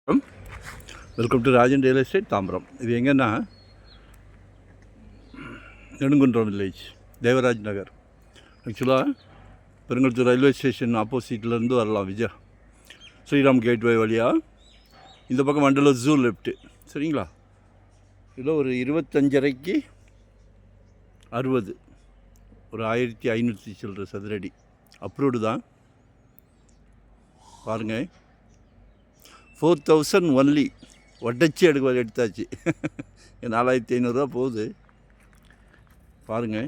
Welcome to Rajan real estate Tambaram. இது எங்கன்னா Nedungundram village, Devaraj நகர். ஆக்சுவலாக பெருங்கல்தூர் ரயில்வே ஸ்டேஷன் ஆப்போசிட்லேருந்து வரலாம். ஸ்ரீராம் கேட்வே வழியாக இந்த பக்கம் வண்டலூர் ஜூ லெஃப்ட்டு. சரிங்களா? இதில் ஒரு 25.5க்கு 60, ஒரு 1500 சில்லற சதுரடி அப்ரூவ்டு தான். பாருங்கள், 4000 ஒன்லி. ஒட்டச்சி எடுத்தாச்சு. 4500 போகுது. பாருங்கள்,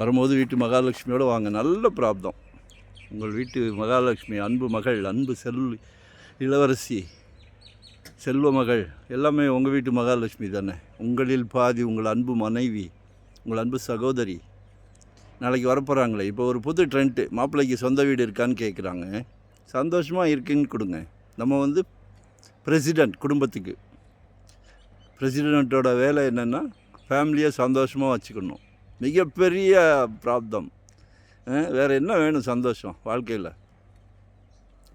வரும்போது வீட்டு மகாலட்சுமியோடு வாங்க. நல்ல பிராப்தம். உங்கள் வீட்டு மகாலட்சுமி, அன்பு மகள், அன்பு இளவரசி, செல்வ மகள் எல்லாமே உங்கள் வீட்டு மகாலட்சுமி தானே. உங்களில் பாதி உங்கள் அன்பு மனைவி, உங்கள் அன்பு சகோதரி நாளைக்கு வரப்போகிறாங்களே. இப்போ ஒரு புது ட்ரெண்ட்டு, மாப்பிள்ளைக்கு சொந்த வீடு இருக்கான்னு கேட்குறாங்க. சந்தோஷமாக இருக்குன்னு கொடுங்க. நம்ம பிரசிடெண்ட், குடும்பத்துக்கு பிரசிடெண்ட்டோட வேலை என்னென்னா ஃபேமிலியை சந்தோஷமாக வச்சுக்கணும். மிகப்பெரிய பிராப்தம். வேறு என்ன வேணும்? சந்தோஷம் வாழ்க்கையில்,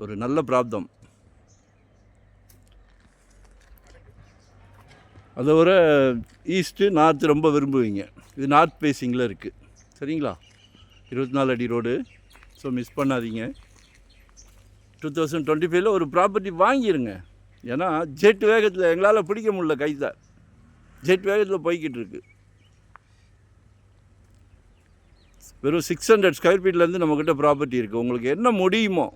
ஒரு நல்ல பிராப்தம். அதை விட ஈஸ்ட்டு நார்த்து ரொம்ப விரும்புவீங்க. இது நார்த் ஃபேஸிங்கில் இருக்குது. சரிங்களா? 24 அடி ரோடு. ஸோ மிஸ் பண்ணாதீங்க. 2025 ஒரு ப்ராப்பர்ட்டி வாங்கிடுங்க. ஏன்னா ஜெட் வேகத்தில் எங்களால் பிடிக்க முடியல. கைத்தை ஜெட் வேகத்தில் போய்கிட்டு இருக்கு. வெறும் 600 ஸ்கொயர் ஃபீட்லேருந்து நம்மக்கிட்ட ப்ராப்பர்ட்டி இருக்குது. உங்களுக்கு என்ன முடியுமோ,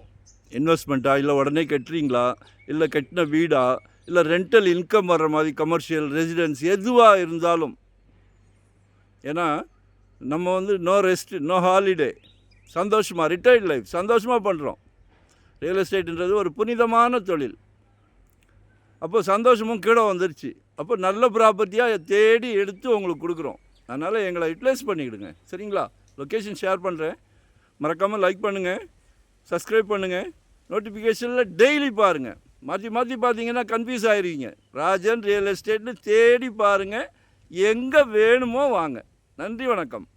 இன்வெஸ்ட்மெண்ட்டாக, இல்லை உடனே கட்டுறீங்களா, இல்லை கட்டின வீடா, இல்லை ரெண்டல் இன்கம் வர்ற மாதிரி கமர்ஷியல் ரெசிடென்ஸ், எதுவாக இருந்தாலும். ஏன்னா நம்ம நோ ரெஸ்ட், நோ ஹாலிடே, சந்தோஷமாக ரிட்டையர்ட் லைஃப் சந்தோஷமாக பண்ணுறோம். ரியல் எஸ்டேட்டுன்றது ஒரு புனிதமான தொழில். அப்போ சந்தோஷமும் கீழே வந்துருச்சு. அப்போ நல்ல ப்ராப்பர்ட்டியாக தேடி எடுத்து உங்களுக்கு கொடுக்குறோம். அதனால் எங்களை யூட்டிலைஸ் பண்ணிக்கிடுங்க. சரிங்களா? லொக்கேஷன் ஷேர் பண்ணுறேன். மறக்காமல் லைக் பண்ணுங்கள், சப்ஸ்கிரைப் பண்ணுங்கள், நோட்டிஃபிகேஷனில் டெய்லி பாருங்கள். மாற்றி பார்த்தீங்கன்னா கன்ஃபியூஸ் ஆகிருவீங்க. ராஜன் ரியல் எஸ்டேட்னு தேடி பாருங்கள். எங்கே வேணுமோ வாங்க. நன்றி, வணக்கம்.